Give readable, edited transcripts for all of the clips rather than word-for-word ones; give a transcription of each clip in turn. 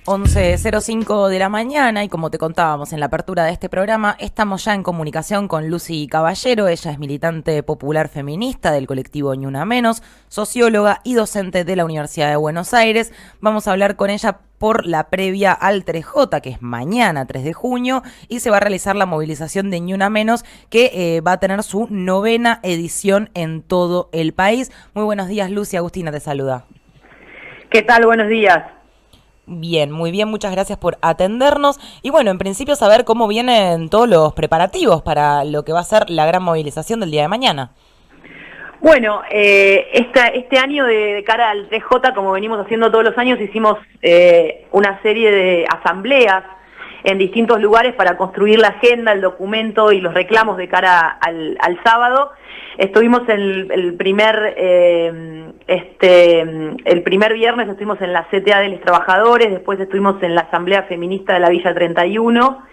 11:05 de la mañana y como te contábamos en la apertura de este programa, estamos ya en comunicación con Lucy Caballero. Ella es militante popular feminista del colectivo Ni Una Menos, socióloga y docente de la Universidad de Buenos Aires. Vamos a hablar con ella por la previa al 3J, que es mañana 3 de junio, y se va a realizar la movilización de Ni Una Menos, que va a tener su 9ª edición en todo el país. Muy buenos días, Lucy. Agustina te saluda. ¿Qué tal? Buenos días. Bien, muy bien, muchas gracias por atendernos. Y bueno, en principio saber cómo vienen todos los preparativos para lo que va a ser la gran movilización del día de mañana. Bueno, este año de cara al 3J, como venimos haciendo todos los años, hicimos una serie de asambleas en distintos lugares para construir la agenda, el documento y los reclamos de cara al sábado. Estuvimos en el primer viernes estuvimos en la CTA de los Trabajadores, después estuvimos en la Asamblea Feminista de la Villa 31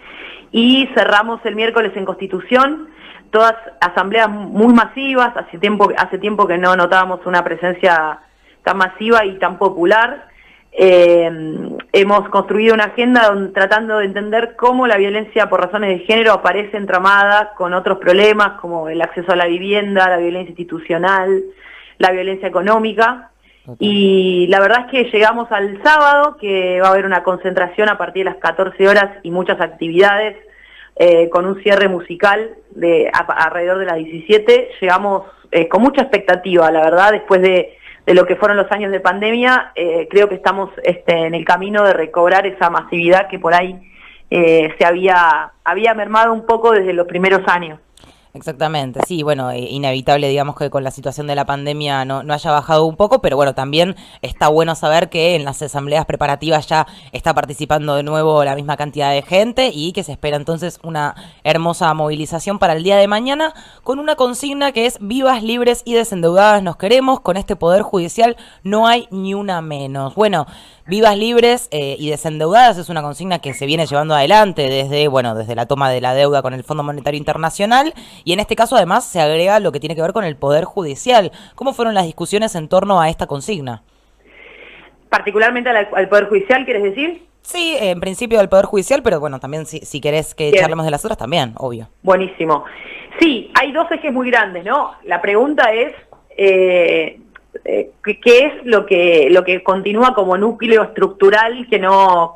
y cerramos el miércoles en Constitución, todas asambleas muy masivas. Hace tiempo que no notábamos una presencia tan masiva y tan popular. Hemos construido una agenda tratando de entender cómo la violencia por razones de género aparece entramada con otros problemas como el acceso a la vivienda, la violencia institucional, la violencia económica. Y la verdad es que llegamos al sábado, que va a haber una concentración a partir de las 14 horas y muchas actividades, con un cierre musical alrededor de las 17. Llegamos con mucha expectativa, la verdad, después de lo que fueron los años de pandemia. Creo que estamos en el camino de recobrar esa masividad que por ahí se había mermado un poco desde los primeros años. Exactamente, sí, bueno, inevitable, digamos, que con la situación de la pandemia no haya bajado un poco, pero bueno, también está bueno saber que en las asambleas preparativas ya está participando de nuevo la misma cantidad de gente y que se espera entonces una hermosa movilización para el día de mañana con una consigna que es: vivas, libres y desendeudadas nos queremos, con este poder judicial no hay ni una menos. Bueno, vivas, libres y desendeudadas es una consigna que se viene llevando adelante desde la toma de la deuda con el Fondo Monetario Internacional, y en este caso además se agrega lo que tiene que ver con el Poder Judicial. ¿Cómo fueron las discusiones en torno a esta consigna? ¿Particularmente al Poder Judicial, quieres decir? Sí, en principio del Poder Judicial, pero bueno, también si querés que charlemos de las otras también, obvio. Buenísimo. Sí, hay dos ejes muy grandes, ¿no? La pregunta es ¿qué es lo que continúa como núcleo estructural que no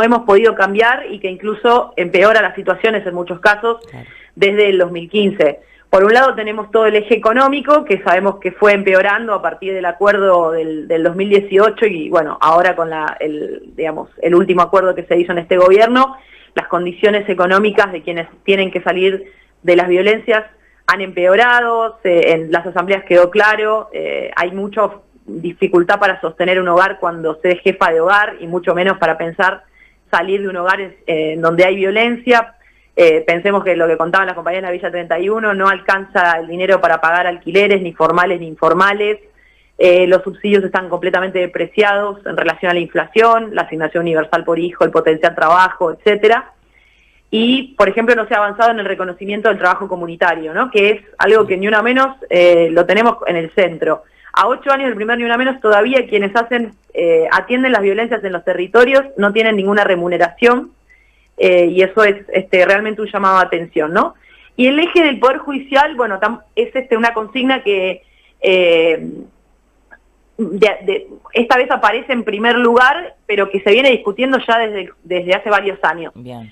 hemos podido cambiar y que incluso empeora las situaciones en muchos casos, claro, desde el 2015. Por un lado tenemos todo el eje económico, que sabemos que fue empeorando a partir del acuerdo del 2018 y bueno, ahora con el último acuerdo que se hizo en este gobierno, las condiciones económicas de quienes tienen que salir de las violencias han empeorado. En las asambleas quedó claro, hay mucha dificultad para sostener un hogar cuando se es jefa de hogar y mucho menos para pensar salir de un hogar en donde hay violencia. Pensemos que lo que contaban las compañeras de la Villa 31, no alcanza el dinero para pagar alquileres, ni formales ni informales. Los subsidios están completamente depreciados en relación a la inflación, la asignación universal por hijo, el potencial trabajo, etcétera. Y, por ejemplo, no se ha avanzado en el reconocimiento del trabajo comunitario, ¿no? Que es algo que Ni Una Menos lo tenemos en el centro. A 8 años del primer Ni Una Menos, todavía quienes atienden las violencias en los territorios no tienen ninguna remuneración, y eso es realmente un llamado de atención, ¿no? Y el eje del Poder Judicial, bueno, es una consigna que esta vez aparece en primer lugar, pero que se viene discutiendo ya desde hace varios años. Bien.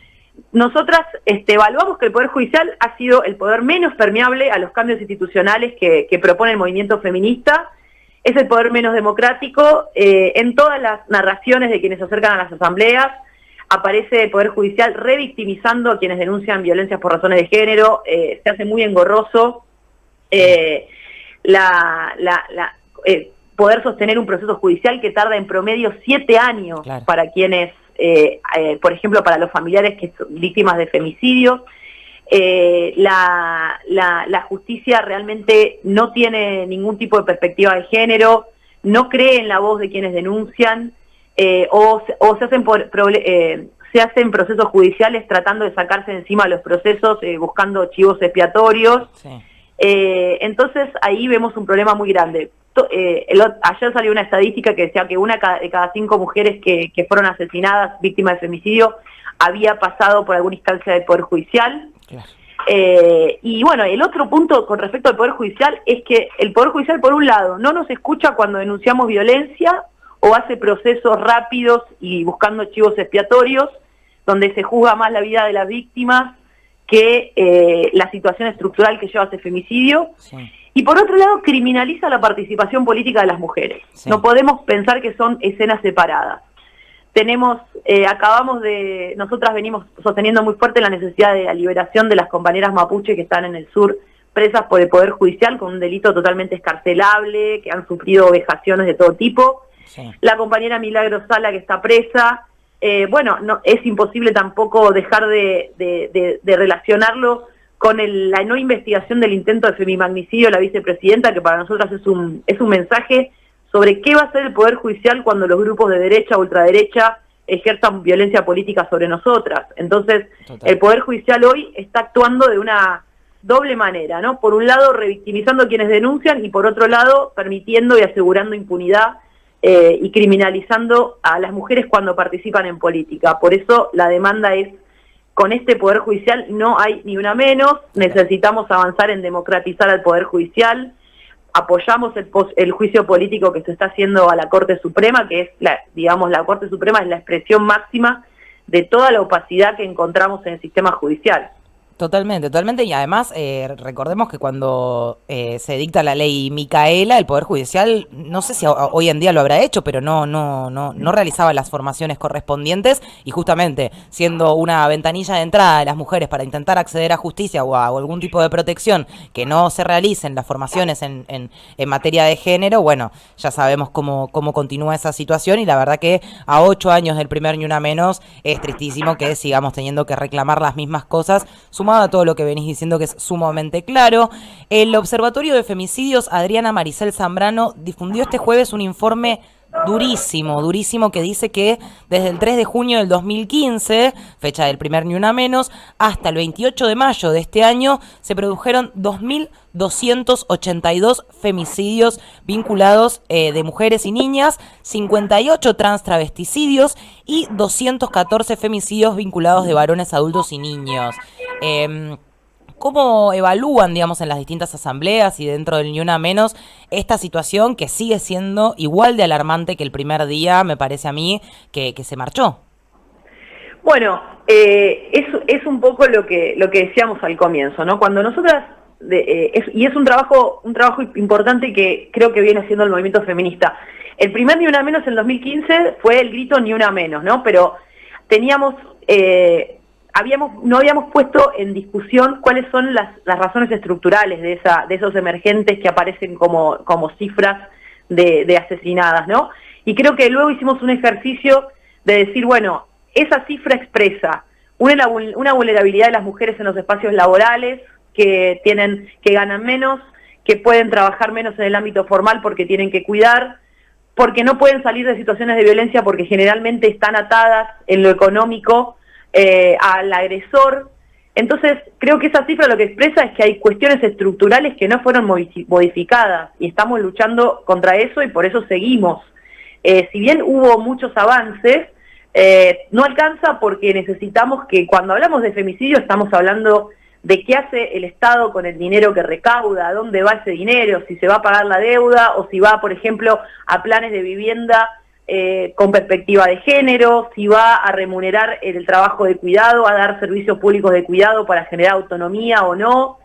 Nosotras evaluamos que el Poder Judicial ha sido el poder menos permeable a los cambios institucionales que propone el movimiento feminista. Es el poder menos democrático. En todas las narraciones de quienes se acercan a las asambleas aparece el Poder Judicial revictimizando a quienes denuncian violencias por razones de género. Se hace muy engorroso poder sostener un proceso judicial que tarda en promedio 7 años, claro, para quienes, por ejemplo, para los familiares que son víctimas de femicidios. La justicia realmente no tiene ningún tipo de perspectiva de género, no cree en la voz de quienes denuncian, o se hacen procesos judiciales tratando de sacarse de encima los procesos, buscando chivos expiatorios. Sí. Entonces ahí vemos un problema muy grande. Ayer salió una estadística que decía que una de cada 5 mujeres que fueron asesinadas, víctimas de femicidio, había pasado por alguna instancia del Poder Judicial. Claro. Y bueno, el otro punto con respecto al Poder Judicial es que el Poder Judicial, por un lado, no nos escucha cuando denunciamos violencia o hace procesos rápidos y buscando chivos expiatorios, donde se juzga más la vida de las víctimas que la situación estructural que lleva a ese femicidio. Sí. Y por otro lado, criminaliza la participación política de las mujeres. Sí. No podemos pensar que son escenas separadas. Nosotras venimos sosteniendo muy fuerte la necesidad de la liberación de las compañeras mapuche que están en el sur, presas por el Poder Judicial con un delito totalmente escarcelable, que han sufrido vejaciones de todo tipo. Sí. La compañera Milagro Sala que está presa. No, es imposible tampoco dejar de relacionarlo con la no investigación del intento de femimagnicidio de la vicepresidenta, que para nosotras es un mensaje sobre qué va a hacer el Poder Judicial cuando los grupos de derecha o ultraderecha ejerzan violencia política sobre nosotras. Entonces, total, el Poder Judicial hoy está actuando de una doble manera, ¿no? Por un lado, revictimizando a quienes denuncian y por otro lado, permitiendo y asegurando impunidad y criminalizando a las mujeres cuando participan en política. Por eso la demanda es, con este Poder Judicial no hay ni una menos, necesitamos avanzar en democratizar al Poder Judicial, apoyamos el juicio político que se está haciendo a la Corte Suprema, que es, la Corte Suprema es la expresión máxima de toda la opacidad que encontramos en el sistema judicial. Totalmente, totalmente, y además recordemos que cuando se dicta la ley Micaela, el Poder Judicial, no sé si hoy en día lo habrá hecho, pero no realizaba las formaciones correspondientes, y justamente siendo una ventanilla de entrada de las mujeres para intentar acceder a justicia o algún tipo de protección, que no se realicen las formaciones en materia de género, bueno, ya sabemos cómo continúa esa situación, y la verdad que a 8 años del primer Ni Una Menos es tristísimo que sigamos teniendo que reclamar las mismas cosas, sumado a todo lo que venís diciendo, que es sumamente claro. El Observatorio de Femicidios, Adriana Maricel Zambrano, difundió este jueves un informe durísimo, que dice que desde el 3 de junio del 2015, fecha del primer Ni Una Menos, hasta el 28 de mayo de este año, se produjeron 2.282 femicidios vinculados de mujeres y niñas, 58 travesticidios y 214 femicidios vinculados de varones, adultos y niños. ¿Cómo evalúan, digamos, en las distintas asambleas y dentro del Ni Una Menos esta situación que sigue siendo igual de alarmante que el primer día, me parece a mí, que se marchó? Bueno, es un poco lo que decíamos al comienzo, ¿no? Cuando nosotras, y es un trabajo importante que creo que viene haciendo el movimiento feminista. El primer Ni Una Menos en 2015 fue el grito Ni Una Menos, ¿no? Pero teníamos... no habíamos puesto en discusión cuáles son las razones estructurales de esos emergentes que aparecen como cifras de asesinadas, ¿no? Y creo que luego hicimos un ejercicio de decir, bueno, esa cifra expresa una vulnerabilidad de las mujeres en los espacios laborales, que ganan menos, que pueden trabajar menos en el ámbito formal porque tienen que cuidar, porque no pueden salir de situaciones de violencia porque generalmente están atadas en lo económico al agresor. Entonces creo que esa cifra lo que expresa es que hay cuestiones estructurales que no fueron modificadas y estamos luchando contra eso y por eso seguimos. Si bien hubo muchos avances, no alcanza porque necesitamos que cuando hablamos de femicidio estamos hablando de qué hace el Estado con el dinero que recauda, a dónde va ese dinero, si se va a pagar la deuda o si va, por ejemplo, a planes de vivienda con perspectiva de género, si va a remunerar el trabajo de cuidado, a dar servicios públicos de cuidado para generar autonomía o no,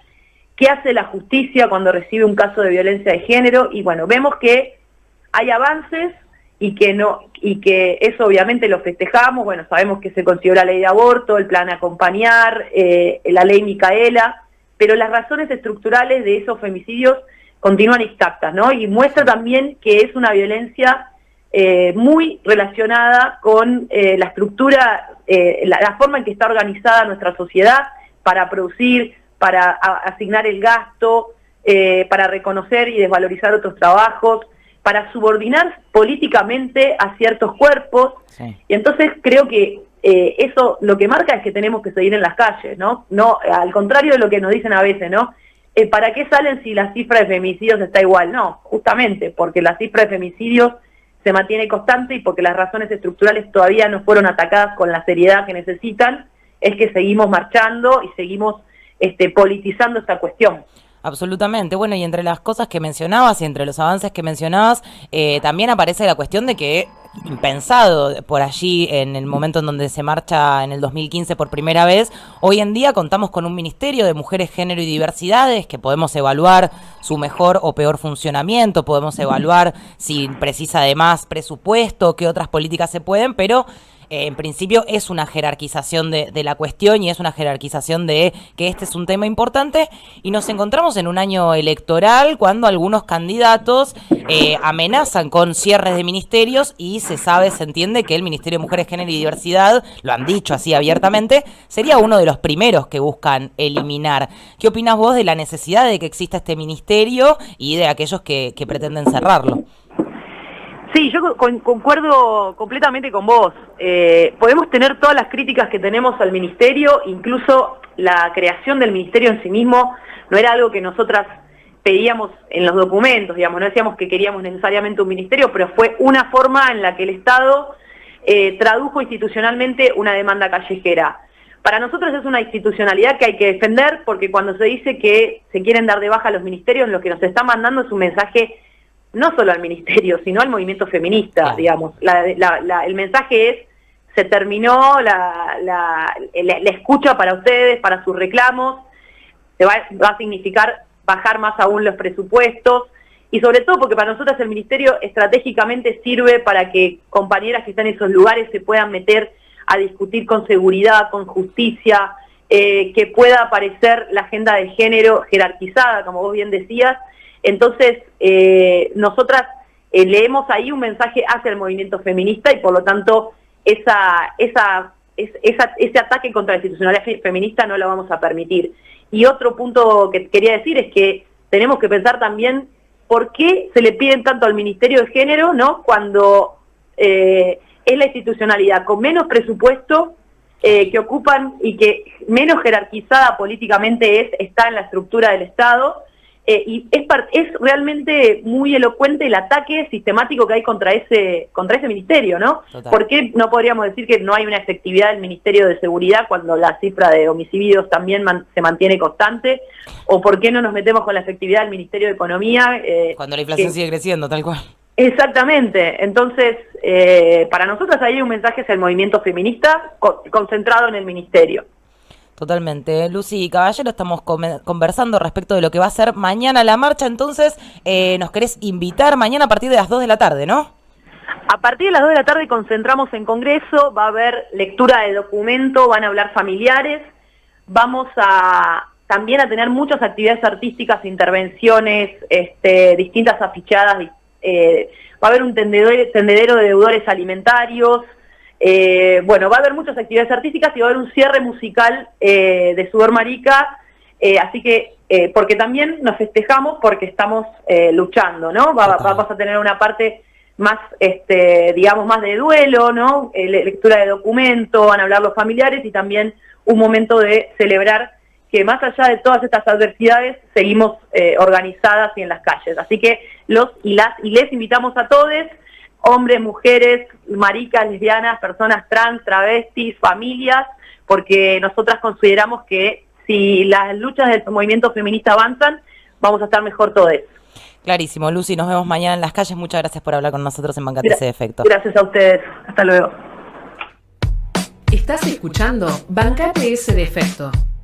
qué hace la justicia cuando recibe un caso de violencia de género, y bueno, vemos que hay avances y que eso obviamente lo festejamos. Bueno, sabemos que se consiguió la ley de aborto, el plan Acompañar, la ley Micaela, pero las razones estructurales de esos femicidios continúan intactas, ¿no? Y muestra también que es una violencia muy relacionada con la estructura, la forma en que está organizada nuestra sociedad para producir, para asignar el gasto, para reconocer y desvalorizar otros trabajos, para subordinar políticamente a ciertos cuerpos. Sí. Y entonces creo que eso lo que marca es que tenemos que seguir en las calles, ¿no? No, al contrario de lo que nos dicen a veces, ¿no? ¿para qué salen si la cifra de femicidios está igual? No, justamente porque la cifra de femicidios se mantiene constante y porque las razones estructurales todavía no fueron atacadas con la seriedad que necesitan, es que seguimos marchando y seguimos politizando esta cuestión. Absolutamente. Bueno, y entre las cosas que mencionabas y entre los avances que mencionabas, también aparece la cuestión de que, impensado por allí en el momento en donde se marcha en el 2015 por primera vez, hoy en día contamos con un Ministerio de Mujeres, Género y Diversidades que podemos evaluar su mejor o peor funcionamiento, podemos evaluar si precisa de más presupuesto, qué otras políticas se pueden, pero en principio es una jerarquización de la cuestión y es una jerarquización de que este es un tema importante, y nos encontramos en un año electoral cuando algunos candidatos amenazan con cierres de ministerios y se entiende que el Ministerio de Mujeres, Género y Diversidad, lo han dicho así abiertamente, sería uno de los primeros que buscan eliminar. ¿Qué opinas vos de la necesidad de que exista este ministerio y de aquellos que pretenden cerrarlo? Sí, yo concuerdo completamente con vos. Podemos tener todas las críticas que tenemos al ministerio, incluso la creación del ministerio en sí mismo no era algo que nosotras pedíamos en los documentos, digamos, no decíamos que queríamos necesariamente un ministerio, pero fue una forma en la que el Estado tradujo institucionalmente una demanda callejera. Para nosotros es una institucionalidad que hay que defender, porque cuando se dice que se quieren dar de baja a los ministerios, lo que nos está mandando es un mensaje no solo al ministerio, sino al movimiento feminista, digamos. El mensaje es, se terminó la escucha para ustedes, para sus reclamos, va a significar bajar más aún los presupuestos, y sobre todo porque para nosotros el ministerio estratégicamente sirve para que compañeras que están en esos lugares se puedan meter a discutir con seguridad, con justicia, que pueda aparecer la agenda de género jerarquizada, como vos bien decías. Entonces, nosotras leemos ahí un mensaje hacia el movimiento feminista y por lo tanto ese ataque contra la institucionalidad feminista no lo vamos a permitir. Y otro punto que quería decir es que tenemos que pensar también por qué se le piden tanto al Ministerio de Género, ¿no? Cuando es la institucionalidad con menos presupuesto que ocupan y que menos jerarquizada políticamente está en la estructura del Estado. Y es realmente muy elocuente el ataque sistemático que hay contra ese ministerio, ¿no? Total. ¿Por qué no podríamos decir que no hay una efectividad del Ministerio de Seguridad cuando la cifra de homicidios también se mantiene constante? ¿O por qué no nos metemos con la efectividad del Ministerio de Economía? Cuando la inflación sigue creciendo, tal cual. Exactamente. Entonces, para nosotros ahí hay un mensaje hacia el movimiento feminista concentrado en el ministerio. Totalmente. Lucy Caballero, estamos conversando respecto de lo que va a ser mañana la marcha, entonces nos querés invitar mañana a partir de las 2 de la tarde, ¿no? A partir de las 2 de la tarde concentramos en Congreso, va a haber lectura de documento, van a hablar familiares, vamos también a tener muchas actividades artísticas, intervenciones, distintas afichadas, va a haber un tendedero de deudores alimentarios. Bueno, va a haber muchas actividades artísticas y va a haber un cierre musical de Sudor Marica, así que, porque también nos festejamos porque estamos luchando, ¿no? Vamos a tener una parte más, digamos, más de duelo, ¿no? Lectura de documento, van a hablar los familiares y también un momento de celebrar que más allá de todas estas adversidades seguimos organizadas y en las calles. Así que les invitamos a todos, hombres, mujeres, maricas, lesbianas, personas trans, travestis, familias, porque nosotras consideramos que si las luchas del movimiento feminista avanzan, vamos a estar mejor todos. Clarísimo, Lucy, nos vemos mañana en las calles. Muchas gracias por hablar con nosotros en Bancate ese defecto. Gracias a ustedes, hasta luego. Estás escuchando Bancate ese defecto.